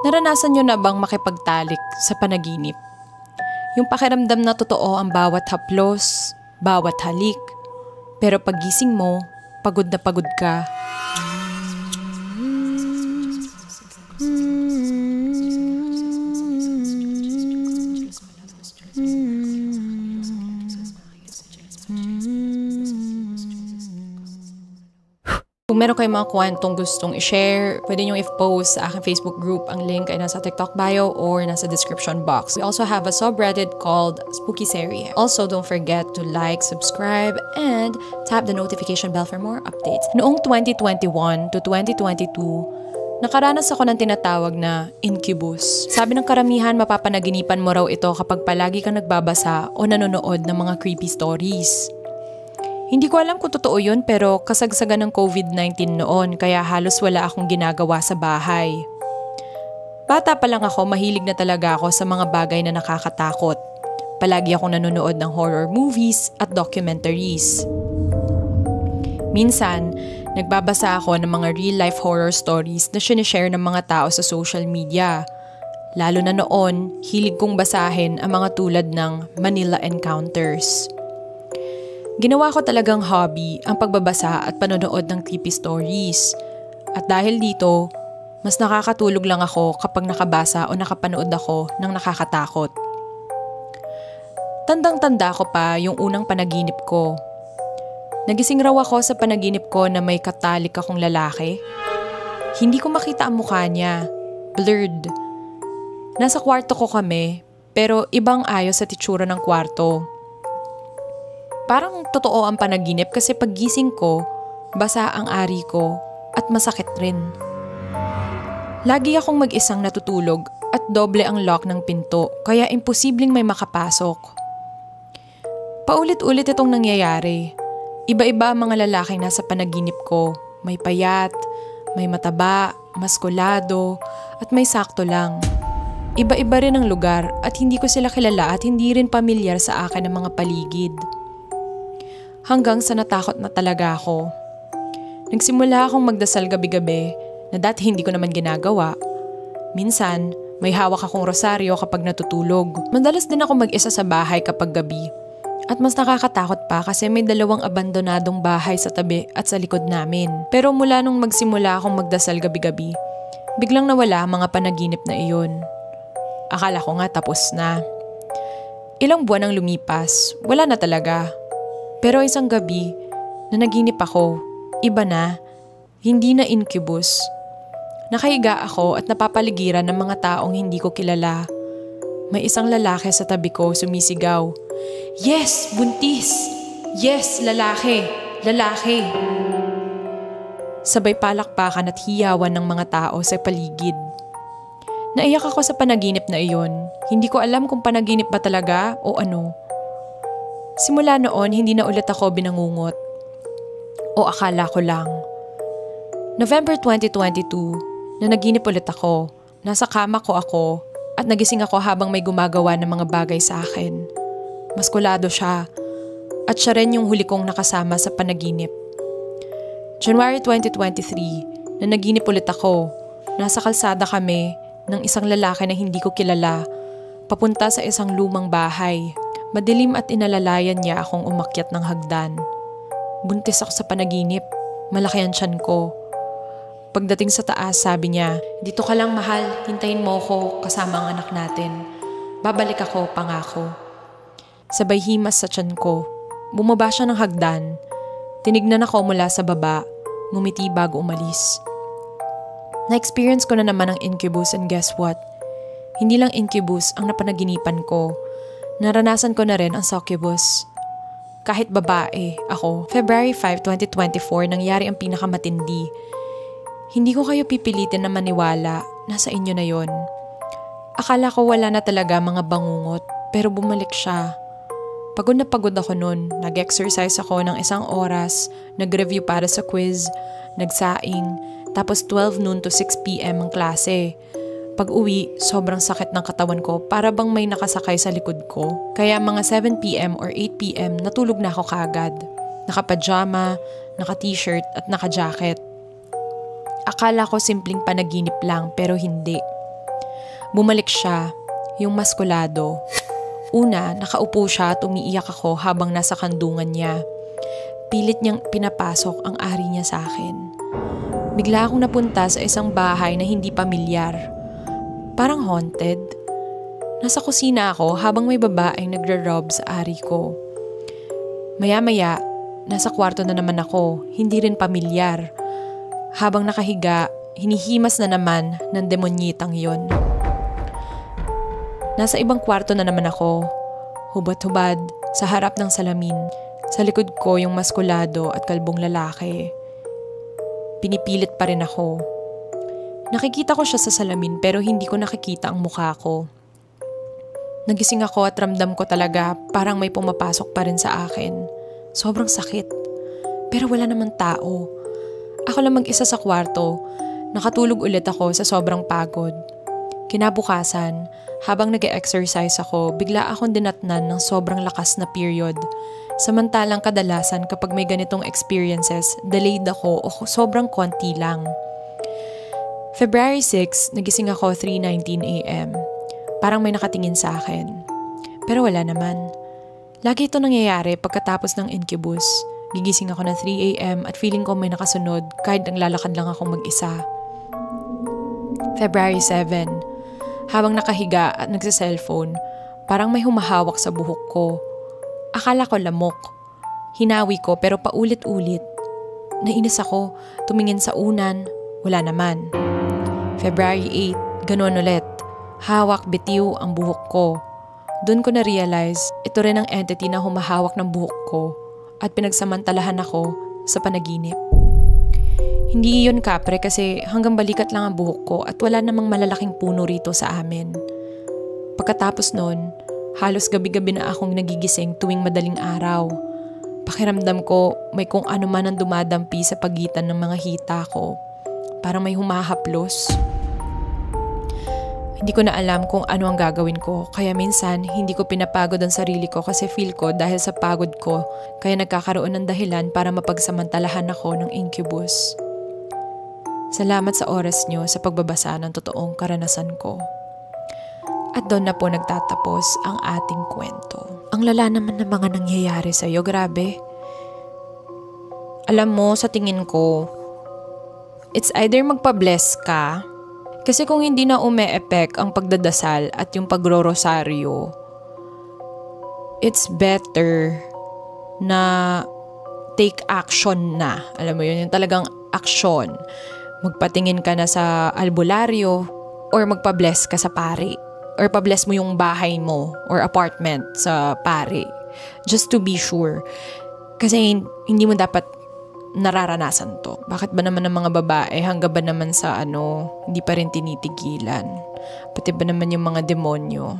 Naranasan nyo na bang makipagtalik sa panaginip? Yung pakiramdam na totoo ang bawat haplos, bawat halik, pero paggising mo, pagod na pagod ka. Kung meron kayong mga kwentong gustong i-share, pwede nyo i-post sa aking Facebook group. Ang link ay nasa TikTok bio or nasa description box. We also have a subreddit called Spooky Serie. Also, don't forget to like, subscribe, and tap the notification bell for more updates. Noong 2021 to 2022, nakaranas ako ng tinatawag na incubus. Sabi ng karamihan, mapapanaginipan mo raw ito kapag palagi kang nagbabasa o nanonood ng mga creepy stories. Hindi ko alam kung totoo yun pero kasagsagan ng COVID-19 noon kaya halos wala akong ginagawa sa bahay. Bata pa lang ako, mahilig na talaga ako sa mga bagay na nakakatakot. Palagi akong nanonood ng horror movies at documentaries. Minsan, nagbabasa ako ng mga real-life horror stories na sinishare ng mga tao sa social media. Lalo na noon, hilig kong basahin ang mga tulad ng Manila Encounters. Ginawa ko talagang hobby ang pagbabasa at panonood ng creepy stories. At dahil dito, mas nakakatulog lang ako kapag nakabasa o nakapanood ako ng nakakatakot. Tandang-tanda ko pa yung unang panaginip ko. Nagising raw ako sa panaginip ko na may katalik akong lalaki. Hindi ko makita ang mukha niya. Blurred. Nasa kwarto ko kami, pero ibang ayos sa titsura ng kwarto. Parang totoo ang panaginip kasi paggising ko, basa ang ari ko at masakit rin. Lagi akong mag-isang natutulog at doble ang lock ng pinto kaya imposibleng may makapasok. Paulit-ulit itong nangyayari. Iba-iba ang mga lalaking nasa panaginip ko. May payat, may mataba, maskulado at may sakto lang. Iba-iba rin ang lugar at hindi ko sila kilala at hindi rin pamilyar sa akin ang mga paligid. Hanggang sa natakot na talaga ako. Nagsimula akong magdasal gabi-gabi na dati hindi ko naman ginagawa. Minsan, may hawak akong rosaryo kapag natutulog. Madalas din ako mag-isa sa bahay kapag gabi. At mas nakakatakot pa kasi may 2 abandonadong bahay sa tabi at sa likod namin. Pero mula nung magsimula akong magdasal gabi-gabi, biglang nawala ang mga panaginip na iyon. Akala ko nga tapos na. Ilang buwan ang lumipas, wala na talaga. Pero isang gabi, na naginip ako, iba na, hindi na incubus. Nakahiga ako at napapaligiran ng mga taong hindi ko kilala. May isang lalaki sa tabi ko sumisigaw, "Yes, buntis! Yes, lalaki! Lalaki!" Sabay palakpakan at hiyawan ng mga tao sa paligid. Naiyak ako sa panaginip na iyon. Hindi ko alam kung panaginip ba talaga o ano. Simula noon, hindi na ulit ako binangungot. O akala ko lang. November 2022, na naginip ulit ako. Nasa kama ko ako at nagising ako habang may gumagawa ng mga bagay sa akin. Maskulado siya at siya rin yung huli kong nakasama sa panaginip. January 2023, na naginip ulit ako. Nasa kalsada kami ng isang lalaki na hindi ko kilala, papunta sa isang lumang bahay. Madilim at inalalayan niya akong umakyat ng hagdan. Buntis ako sa panaginip. Malaki ang tiyan ko. Pagdating sa taas, sabi niya, "Dito ka lang mahal, hintayin mo ko kasama ang anak natin. Babalik ako, pangako." Sabay himas sa tiyan ko. Bumaba siya ng hagdan. Tinignan ako mula sa baba, ngumiti bago umalis. Na-experience ko na naman ang incubus and guess what? Hindi lang incubus ang napanaginipan ko. Naranasan ko na rin ang succubus. Kahit babae, ako. February 5, 2024, nangyari ang pinakamatindi. Hindi ko kayo pipilitin na maniwala. Nasa inyo na yon. Akala ko wala na talaga mga bangungot, pero bumalik siya. Pagod na pagod ako nun. Nag-exercise ako ng 1 oras, nag-review para sa quiz, nagsaing, tapos 12 noon to 6 p.m. ang klase. Pag-uwi, sobrang sakit ng katawan ko para bang may nakasakay sa likod ko. Kaya mga 7 p.m. or 8 p.m. natulog na ako kaagad. Naka-pajama, naka-t-shirt at naka-jacket. Akala ko simpleng panaginip lang pero hindi. Bumalik siya, yung maskulado. Una, nakaupo siya at umiiyak ako habang nasa kandungan niya. Pilit niyang pinapasok ang ari niya sa akin. Bigla akong napunta sa isang bahay na hindi pamilyar. Parang haunted. Nasa kusina ako habang may babaeng nagra-rub sa ari ko. Maya-maya, nasa kwarto na naman ako, hindi rin pamilyar. Habang nakahiga, hinihimas na naman ng demonyitang yon. Nasa ibang kwarto na naman ako, hubad-hubad sa harap ng salamin. Sa likod ko yung maskulado at kalbong lalaki. Pinipilit pa rin ako. Nakikita ko siya sa salamin pero hindi ko nakikita ang mukha ko. Nagising ako at ramdam ko talaga parang may pumapasok pa rin sa akin. Sobrang sakit. Pero wala namang tao. Ako lang mag-isa sa kwarto. Nakatulog ulit ako sa sobrang pagod. Kinabukasan, habang nag-exercise ako, bigla akong dinatnan ng sobrang lakas na period. Samantalang kadalasan kapag may ganitong experiences, delayed ako o sobrang konti lang. February 6, nagising ako 3:19 a.m. Parang may nakatingin sa akin. Pero wala naman. Lagi ito nangyayari pagkatapos ng incubus. Gigising ako ng 3 a.m. at feeling ko may nakasunod kahit ang lalakad lang akong mag-isa. February 7, habang nakahiga at nagsa-cellphone, parang may humahawak sa buhok ko. Akala ko lamok. Hinawi ko pero paulit-ulit. Nainis ako, tumingin sa unan, wala naman. February 8, ganon ulit. Hawak bitiw ang buhok ko. Doon ko na-realize, ito rin ang entity na humahawak ng buhok ko at pinagsamantalahan ako sa panaginip. Hindi iyon kapre kasi hanggang balikat lang ang buhok ko at wala namang malalaking puno rito sa amin. Pagkatapos nun, halos gabi-gabi na akong nagigising tuwing madaling araw. Pakiramdam ko may kung ano man ang dumadampi sa pagitan ng mga hita ko. Parang may humahaplos. Hindi ko na alam kung ano ang gagawin ko, kaya minsan hindi ko pinapagod ang sarili ko kasi feel ko dahil sa pagod ko, kaya nagkakaroon ng dahilan para mapagsamantalahan ako ng incubus. Salamat sa oras nyo sa pagbabasa ng totoong karanasan ko. At doon na po nagtatapos ang ating kwento. Ang lala naman ng mga nangyayari sa'yo, grabe. Alam mo, sa tingin ko, it's either magpa-bless ka, kasi kung hindi na ume-epek ang pagdadasal at yung pagro-rosaryo, it's better na take action na. Alam mo yun, yung talagang action. Magpatingin ka na sa albularyo or magpa-bless ka sa pari. Or pa-bless mo yung bahay mo or apartment sa pari. Just to be sure. Kasi hindi mo dapat nararanasan to. Bakit ba naman ng mga babae hanggang ba naman sa hindi pa rin tinitigilan? Pati ba naman yung mga demonyo?